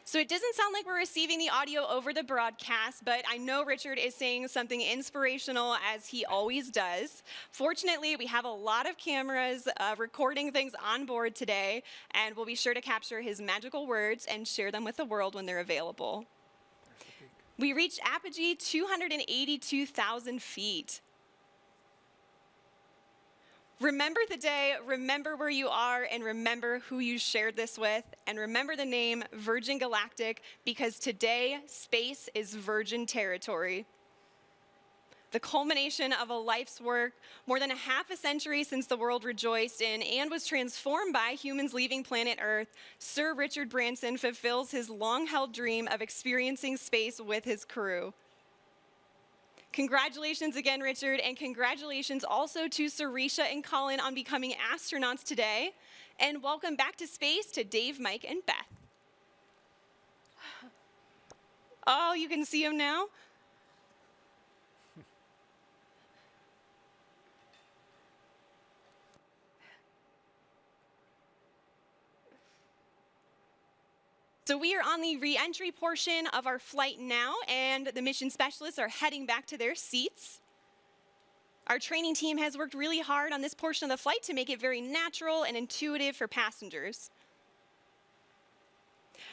So it doesn't sound like we're receiving the audio over the broadcast, but I know Richard is saying something inspirational, as he always does. Fortunately, we have a lot of cameras recording things on board today, and we'll be sure to capture his magical words and share them with the world when they're available. We reached apogee 282,000 feet. Remember the day, remember where you are, and remember who you shared this with, and remember the name Virgin Galactic, because today, space is virgin territory. The culmination of a life's work, more than a half a century since the world rejoiced in and was transformed by humans leaving planet Earth, Sir Richard Branson fulfills his long-held dream of experiencing space with his crew. Congratulations again, Richard, and congratulations also to Sarisha and Colin on becoming astronauts today. And welcome back to space to Dave, Mike, and Beth. Oh, you can see them now? So we are on the re-entry portion of our flight now, and the mission specialists are heading back to their seats. Our training team has worked really hard on this portion of the flight to make it very natural and intuitive for passengers.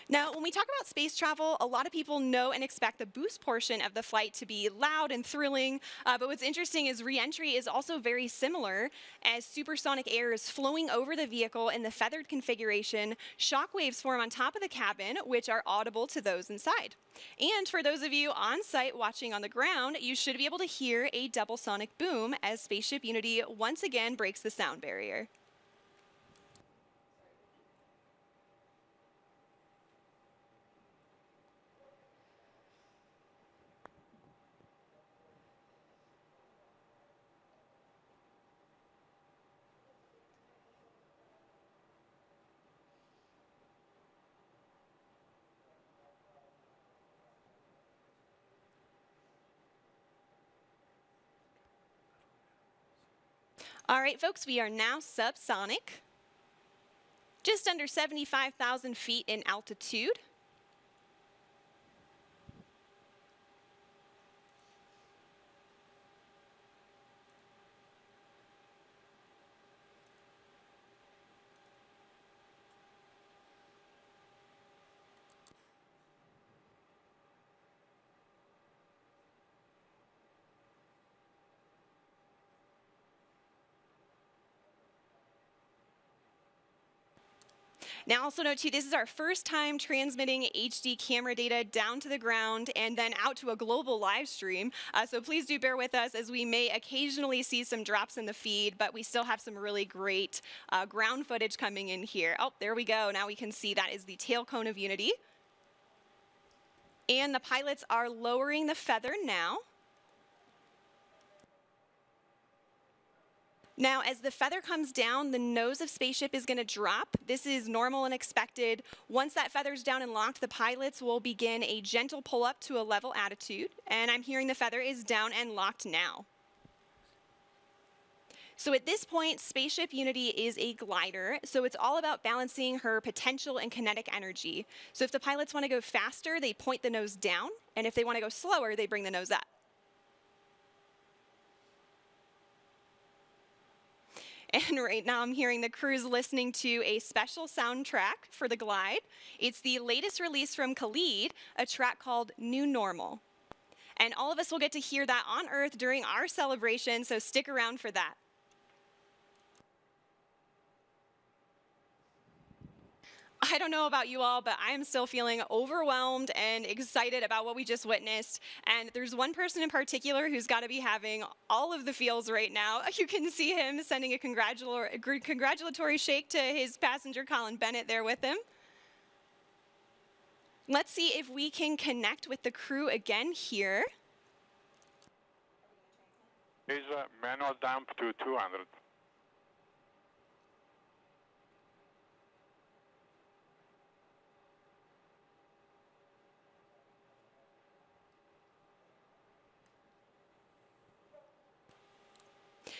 Now, when we talk about space travel, a lot of people know and expect the boost portion of the flight to be loud and thrilling, but what's interesting is re-entry is also very similar, as supersonic air is flowing over the vehicle in the feathered configuration. Shock waves form on top of the cabin, which are audible to those inside. And for those of you on site watching on the ground, you should be able to hear a double sonic boom as Spaceship Unity once again breaks the sound barrier. All right, folks, we are now subsonic, just under 75,000 feet in altitude. Now also note too, this is our first time transmitting HD camera data down to the ground and then out to a global live stream. So please do bear with us as we may occasionally see some drops in the feed, but we still have some really great ground footage coming in here. Oh, there we go. Now we can see that is the tail cone of Unity. And the pilots are lowering the feather now. Now, as the feather comes down, the nose of Spaceship is going to drop. This is normal and expected. Once that feather's down and locked, the pilots will begin a gentle pull up to a level attitude. And I'm hearing the feather is down and locked now. So at this point, Spaceship Unity is a glider, so it's all about balancing her potential and kinetic energy. So if the pilots want to go faster, they point the nose down, and if they want to go slower, they bring the nose up. And right now I'm hearing the crew's listening to a special soundtrack for the glide. It's the latest release from Khalid, a track called New Normal. And all of us will get to hear that on Earth during our celebration, so stick around for that. I don't know about you all, but I am still feeling overwhelmed and excited about what we just witnessed. And there's one person in particular who's got to be having all of the feels right now. You can see him sending a congratulatory shake to his passenger, Colin Bennett, there with him. Let's see if we can connect with the crew again here. Is manual dump to 200.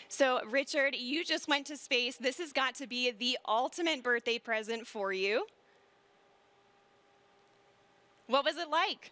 So, Richard, you just went to space. This has got to be the ultimate birthday present for you. What was it like?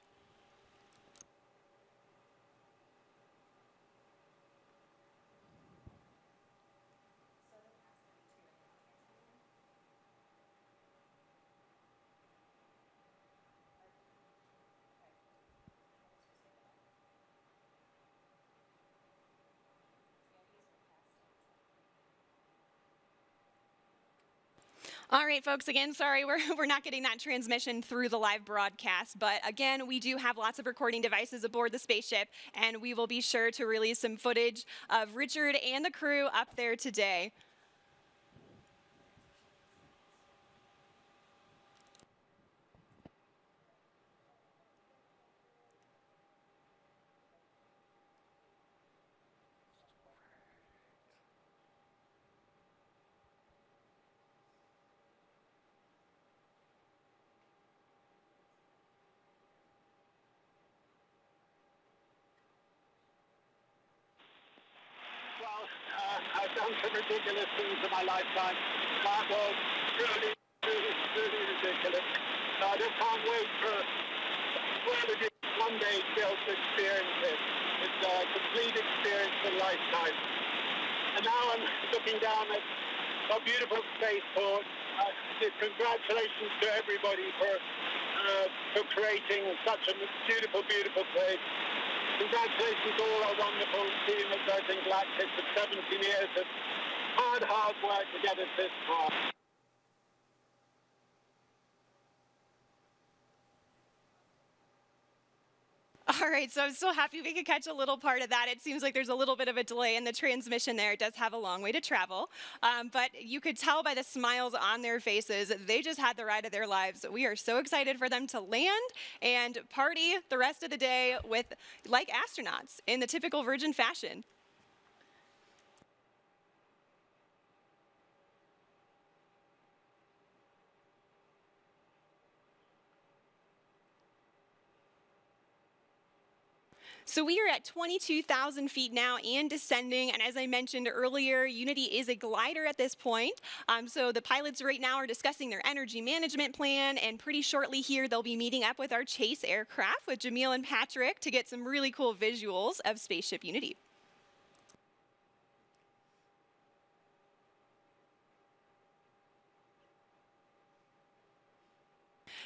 All right, folks, again, sorry, we're not getting that transmission through the live broadcast, but again, we do have lots of recording devices aboard the spaceship, and we will be sure to release some footage of Richard and the crew up there today. I've done some ridiculous things in my lifetime. That was really ridiculous. I just can't wait for whoever did one day to be able to experience it. It's a complete experience of a lifetime. And now I'm looking down at a beautiful spaceport. Congratulations to everybody for creating such a beautiful, beautiful place. Congratulations to all our wonderful team at Virgin Galactic for 17 years of hard work to get us this far. All right, so I'm still happy we could catch a little part of that. It seems like there's a little bit of a delay in the transmission there. It does have a long way to travel, but you could tell by the smiles on their faces, they just had the ride of their lives. We are so excited for them to land and party the rest of the day with, like astronauts, in the typical Virgin fashion. So we are at 22,000 feet now and descending. And as I mentioned earlier, Unity is a glider at this point. So the pilots right now are discussing their energy management plan. And pretty shortly here, they'll be meeting up with our chase aircraft with Jamil and Patrick to get some really cool visuals of Spaceship Unity.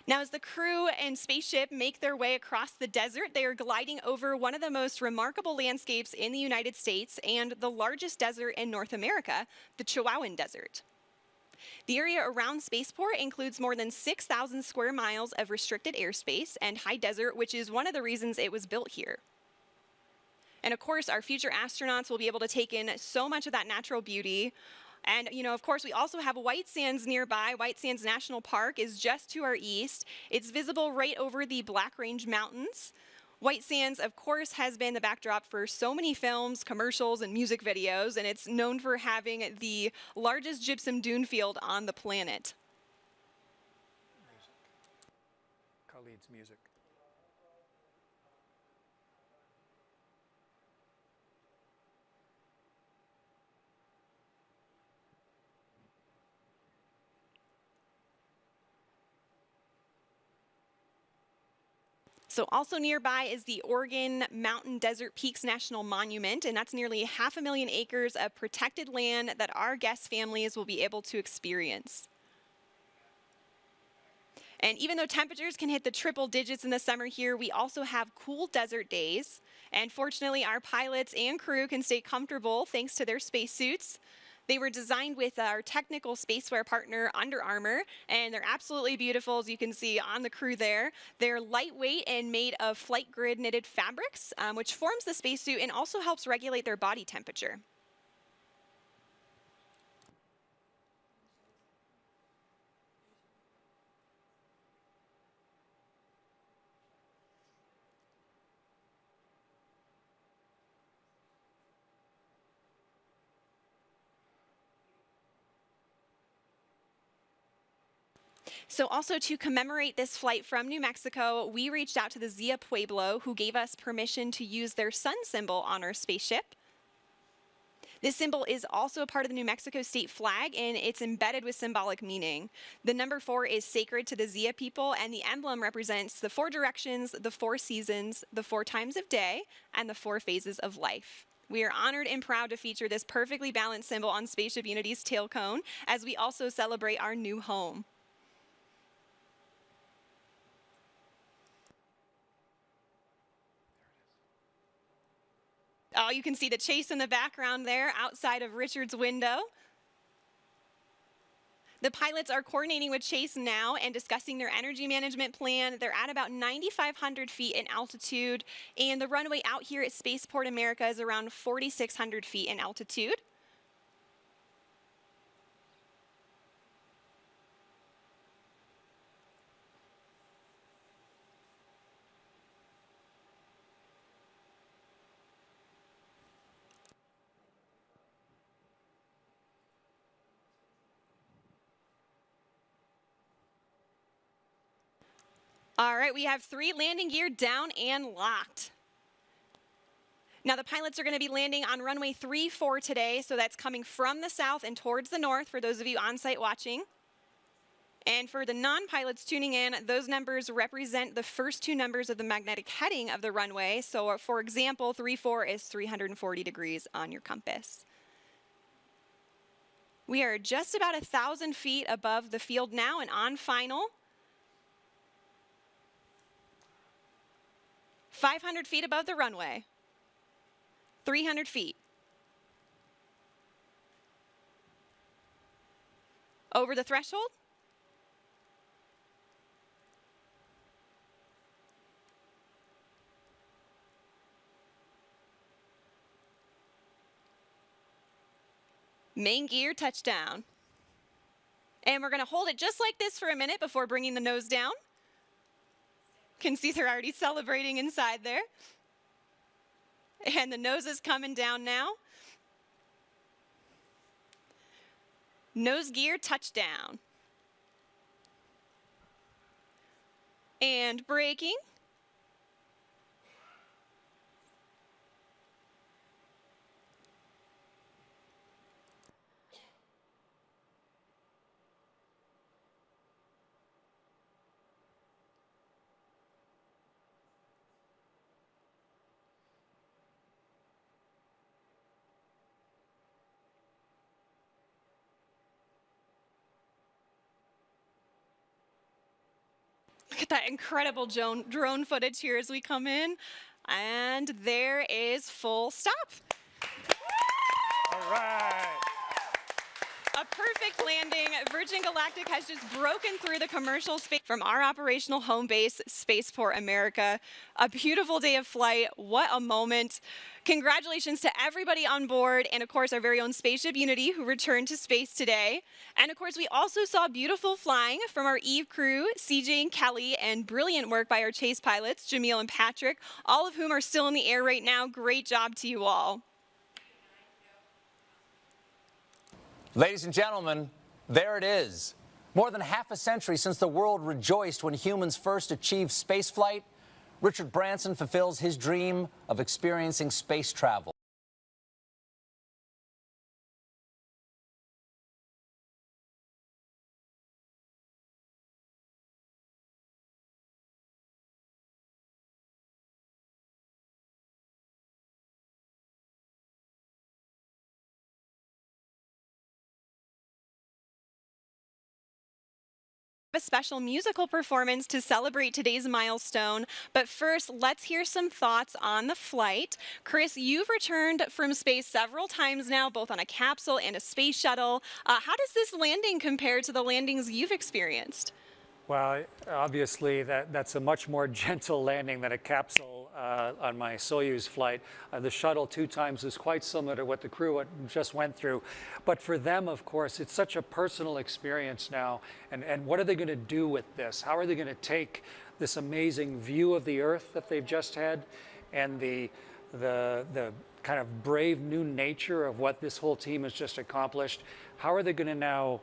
Now, as the crew and spaceship make their way across the desert, they are gliding over one of the most remarkable landscapes in the United States and the largest desert in North America, the Chihuahuan Desert. The area around Spaceport includes more than 6,000 square miles of restricted airspace and high desert, which is one of the reasons it was built here. And of course, our future astronauts will be able to take in so much of that natural beauty. And, you know, of course, we also have White Sands nearby. White Sands National Park is just to our east. It's visible right over the Black Range Mountains. White Sands, of course, has been the backdrop for so many films, commercials, and music videos, and it's known for having the largest gypsum dune field on the planet. Khalid's music. So also nearby is the Oregon Mountain Desert Peaks National Monument, and that's nearly 500,000 acres of protected land that our guest families will be able to experience. And even though temperatures can hit the triple digits in the summer here, we also have cool desert days. And fortunately, our pilots and crew can stay comfortable thanks to their spacesuits. They were designed with our technical spacewear partner, Under Armour, and they're absolutely beautiful, as you can see on the crew there. They're lightweight and made of flight grid knitted fabrics, which forms the spacesuit and also helps regulate their body temperature. So also to commemorate this flight from New Mexico, we reached out to the Zia Pueblo, who gave us permission to use their sun symbol on our spaceship. This symbol is also a part of the New Mexico state flag, and it's embedded with symbolic meaning. The number 4 is sacred to the Zia people, and the emblem represents the 4 directions, the 4 seasons, the 4 times of day, and the 4 phases of life. We are honored and proud to feature this perfectly balanced symbol on Spaceship Unity's tail cone, as we also celebrate our new home. Oh, you can see the chase in the background there outside of Richard's window. The pilots are coordinating with Chase now and discussing their energy management plan. They're at about 9,500 feet in altitude, and the runway out here at Spaceport America is around 4,600 feet in altitude. All right, we have 3 landing gear down and locked. Now the pilots are going to be landing on runway 34 today, so that's coming from the south and towards the north for those of you on site watching. And for the non-pilots tuning in, those numbers represent the first 2 numbers of the magnetic heading of the runway. So for example, 34 is 340 degrees on your compass. We are just about 1,000 feet above the field now and on final. 500 feet above the runway. 300 feet. Over the threshold. Main gear touchdown. And we're going to hold it just like this for a minute before bringing the nose down. Can see they're already celebrating inside there. And the nose is coming down now. Nose gear touchdown. And braking. Look at that incredible drone footage here as we come in. And there is full stop. All right. A perfect landing. Virgin Galactic has just broken through the commercial space from our operational home base, Spaceport America. A beautiful day of flight. What a moment. Congratulations to everybody on board, and of course our very own Spaceship Unity who returned to space today. And of course we also saw beautiful flying from our Eve crew, CJ and Kelly, and brilliant work by our chase pilots, Jamil and Patrick, all of whom are still in the air right now. Great job to you all. Ladies and gentlemen, there it is. More than half a century since the world rejoiced when humans first achieved spaceflight, Richard Branson fulfills his dream of experiencing space travel. A special musical performance to celebrate today's milestone. But first, let's hear some thoughts on the flight. Chris, you've returned from space several times now, both on a capsule and a space shuttle. How does this landing compare to the landings you've experienced? Well, obviously, that's a much more gentle landing than a capsule on my Soyuz flight. The shuttle 2 times is quite similar to what the crew just went through. But for them, of course, it's such a personal experience now. And what are they going to do with this? How are they going to take this amazing view of the Earth that they've just had and the kind of brave new nature of what this whole team has just accomplished? How are they going to now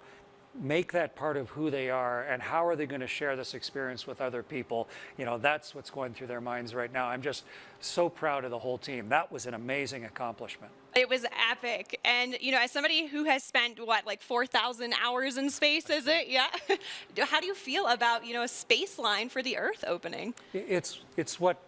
make that part of who they are, and how are they going to share this experience with other people? You know, that's what's going through their minds right now. I'm just so proud of the whole team. That was an amazing accomplishment. It was epic. And, you know, as somebody who has spent, what, like 4,000 hours in space, is it? Yeah. How do you feel about, you know, a space line for the Earth opening? It's what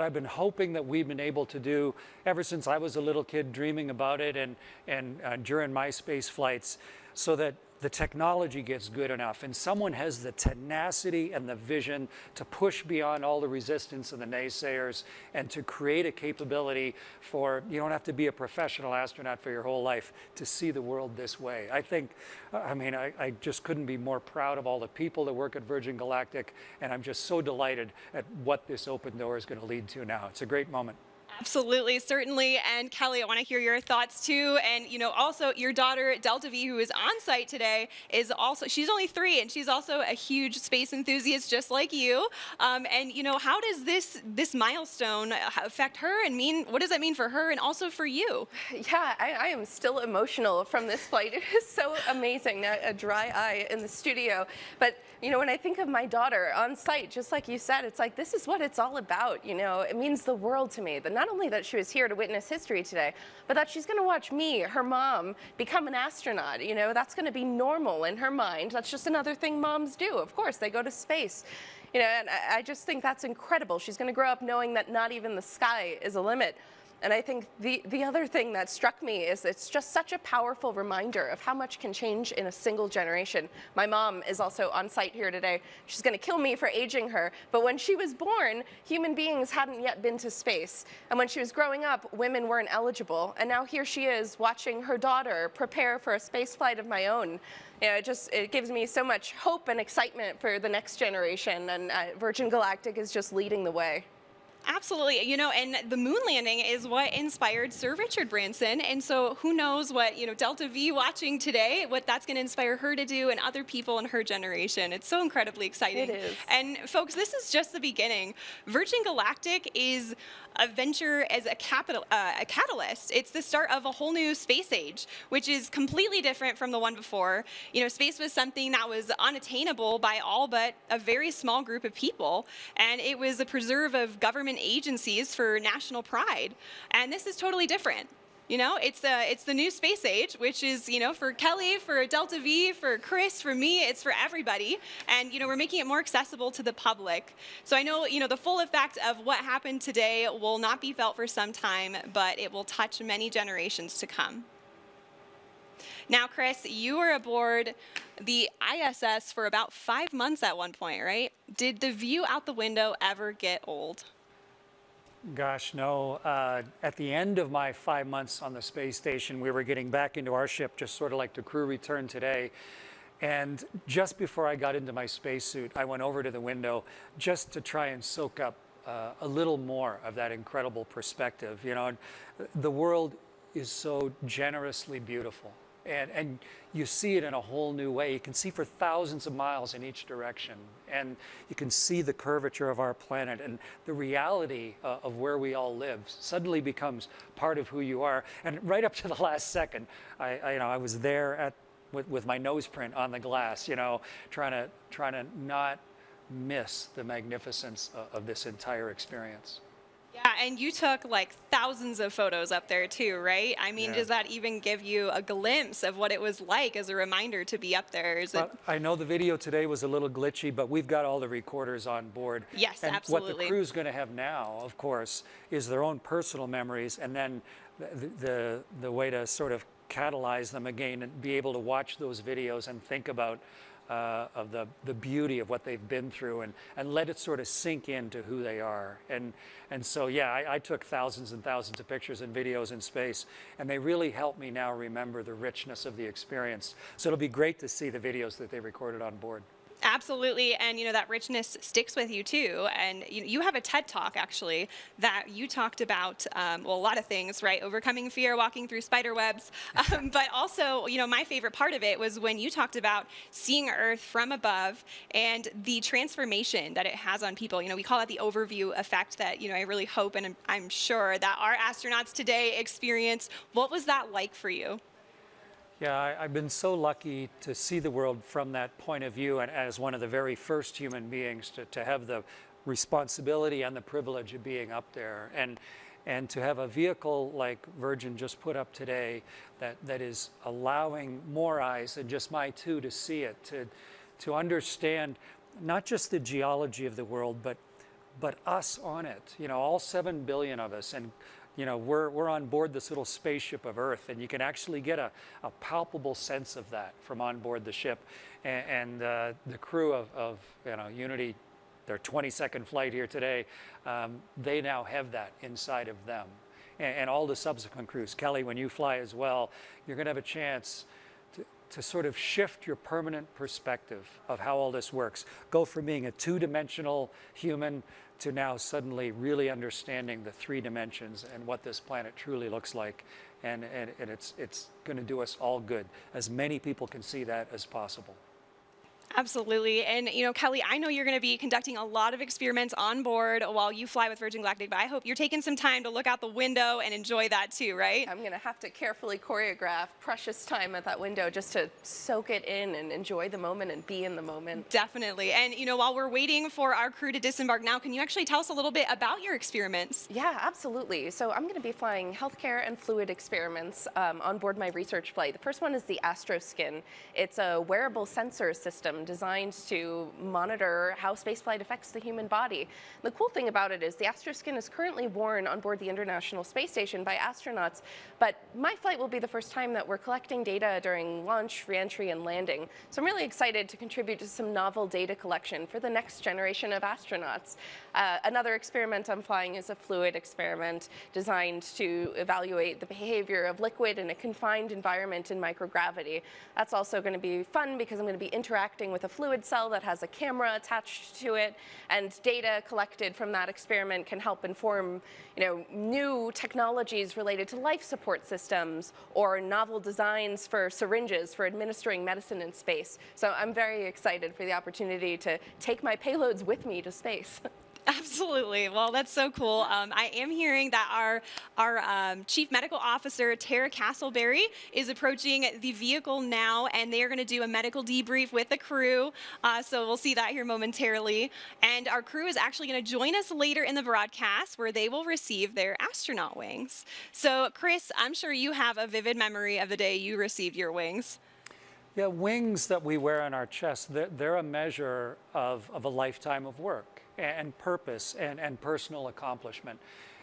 I've been hoping that we've been able to do ever since I was a little kid, dreaming about it and during my space flights, so that the technology gets good enough and someone has the tenacity and the vision to push beyond all the resistance and the naysayers and to create a capability for, you don't have to be a professional astronaut for your whole life to see the world this way. I think, I just couldn't be more proud of all the people that work at Virgin Galactic, and I'm just so delighted at what this open door is going to lead to now. It's a great moment. Absolutely, certainly. And Kelly, I want to hear your thoughts too. And, you know, also your daughter, Delta V, who is on site today, is also, she's only 3 and she's also a huge space enthusiast just like you. And, you know, how does this milestone affect her and what does that mean for her and also for you? Yeah, I am still emotional from this flight. It is so amazing. Now, a dry eye in the studio. But, you know, when I think of my daughter on site, just like you said, it's like, this is what it's all about. You know, it means the world to me. But not only that she was here to witness history today, but that she's going to watch me, her mom, become an astronaut. You know, that's going to be normal in her mind. That's just another thing moms do. Of course, they go to space. You know, and I just think that's incredible. She's going to grow up knowing that not even the sky is a limit. And I think the other thing that struck me is it's just such a powerful reminder of how much can change in a single generation. My mom is also on site here today. She's going to kill me for aging her, but when she was born, human beings hadn't yet been to space. And when she was growing up, women weren't eligible. And now here she is watching her daughter prepare for a space flight of my own. You know, it gives me so much hope and excitement for the next generation, and Virgin Galactic is just leading the way. Absolutely. You know, and the moon landing is what inspired Sir Richard Branson. And so who knows what, you know, Delta V watching today, what that's going to inspire her to do and other people in her generation. It's so incredibly exciting. It is. And folks, this is just the beginning. Virgin Galactic is a venture as a catalyst. It's the start of a whole new space age, which is completely different from the one before. You know, space was something that was unattainable by all but a very small group of people. And it was a preserve of government agencies for national pride. And this is totally different. You know, it's the new space age, which is, you know, for Kelly, for Delta V, for Chris, for me, it's for everybody. And, you know, we're making it more accessible to the public. So I know, you know, the full effect of what happened today will not be felt for some time, but it will touch many generations to come. Now, Chris, you were aboard the ISS for about 5 months at one point, right? Did the view out the window ever get old? Gosh, no. At the end of my 5 months on the space station, we were getting back into our ship, just sort of like the crew returned today. And just before I got into my spacesuit, I went over to the window just to try and soak up a little more of that incredible perspective. You know, the world is so generously beautiful. And you see it in a whole new way. You can see for thousands of miles in each direction. And you can see the curvature of our planet. And the reality of where we all live suddenly becomes part of who you are. And right up to the last second, I was there with my nose print on the glass, you know, trying to not miss the magnificence of this entire experience. Yeah, and you took like thousands of photos up there too, right? I mean, Yeah. does that even give you a glimpse of what it was like as a reminder to be up there? Is it? Well, I know the video today was a little glitchy, but we've got all the recorders on board. Yes, and absolutely. What the crew's going to have now, of course, is their own personal memories, and then the way to sort of catalyze them again and be able to watch those videos and think about of the beauty of what they've been through and let it sort of sink into who they are. And so, yeah, I took thousands and thousands of pictures and videos in space, and they really help me now remember the richness of the experience. So it'll be great to see the videos that they recorded on board. Absolutely, and you know that richness sticks with you too. And you have a TED Talk actually that you talked about, well, a lot of things, right? Overcoming fear, walking through spider webs, but also, you know, my favorite part of it was when you talked about seeing Earth from above and the transformation that it has on people. You know, we call it the overview effect that, you know, I really hope and I'm sure that our astronauts today experience. What was that like for you? Yeah, I've been so lucky to see the world from that point of view, and as one of the very first human beings to have the responsibility and the privilege of being up there, and to have a vehicle like Virgin just put up today that is allowing more eyes than just my two to see it, to understand not just the geology of the world, but us on it. You know, all 7 billion of us, and you know, we're on board this little spaceship of Earth, and you can actually get a palpable sense of that from on board the ship. And the crew of you know, Unity, their 22nd flight here today, they now have that inside of them. And all the subsequent crews. Kelly, when you fly as well, you're going to have a chance to sort of shift your permanent perspective of how all this works. Go from being a two-dimensional human to now suddenly really understanding the 3 dimensions and what this planet truly looks like. And it's going to do us all good. As many people can see that as possible. Absolutely. And, you know, Kelly, I know you're going to be conducting a lot of experiments on board while you fly with Virgin Galactic, but I hope you're taking some time to look out the window and enjoy that too, right? I'm going to have to carefully choreograph precious time at that window just to soak it in and enjoy the moment and be in the moment. Definitely. And, you know, while we're waiting for our crew to disembark now, can you actually tell us a little bit about your experiments? Yeah, absolutely. So I'm going to be flying healthcare and fluid experiments on board my research flight. The first one is the AstroSkin. It's a wearable sensor system designed to monitor how spaceflight affects the human body. The cool thing about it is the AstroSkin is currently worn on board the International Space Station by astronauts, but my flight will be the first time that we're collecting data during launch, reentry, and landing. So I'm really excited to contribute to some novel data collection for the next generation of astronauts. Another experiment I'm flying is a fluid experiment designed to evaluate the behavior of liquid in a confined environment in microgravity. That's also going to be fun because I'm going to be interacting with a fluid cell that has a camera attached to it, and data collected from that experiment can help inform, you know, new technologies related to life support systems or novel designs for syringes for administering medicine in space. So I'm very excited for the opportunity to take my payloads with me to space. Absolutely. Well, that's so cool. I am hearing that our Chief Medical Officer, Tara Castleberry, is approaching the vehicle now, and they are going to do a medical debrief with the crew. So we'll see that here momentarily. And our crew is actually going to join us later in the broadcast where they will receive their astronaut wings. So, Chris, I'm sure you have a vivid memory of the day you received your wings. Yeah, wings that we wear on our chest, they're a measure of a lifetime of work and purpose and personal accomplishment.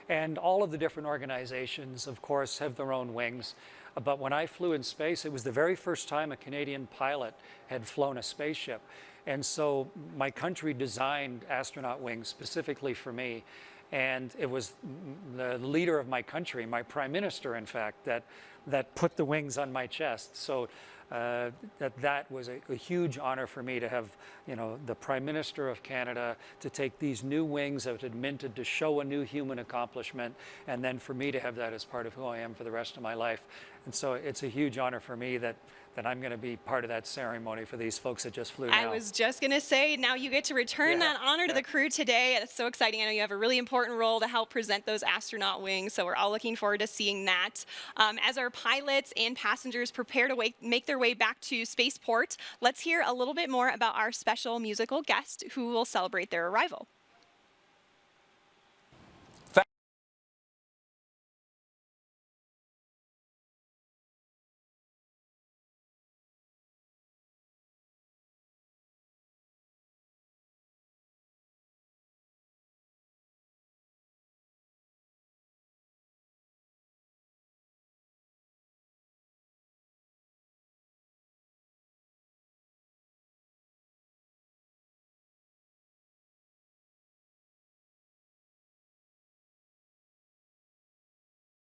And all of the different organizations, of course, have their own wings. But when I flew in space, it was the very first time a Canadian pilot had flown a spaceship. And so my country designed astronaut wings specifically for me. And it was the leader of my country, my prime minister, in fact, that put the wings on my chest. So that was a huge honor for me to have, you know, the Prime Minister of Canada to take these new wings that had minted to show a new human accomplishment, and then for me to have that as part of who I am for the rest of my life. And so it's a huge honor for me that I'm going to be part of that ceremony for these folks that just flew now. I was just going to say, now you get to return that honor to the crew today. It's so exciting. I know you have a really important role to help present those astronaut wings, so we're all looking forward to seeing that. As our pilots and passengers prepare to make their way back to Spaceport, let's hear a little bit more about our special musical guest who will celebrate their arrival.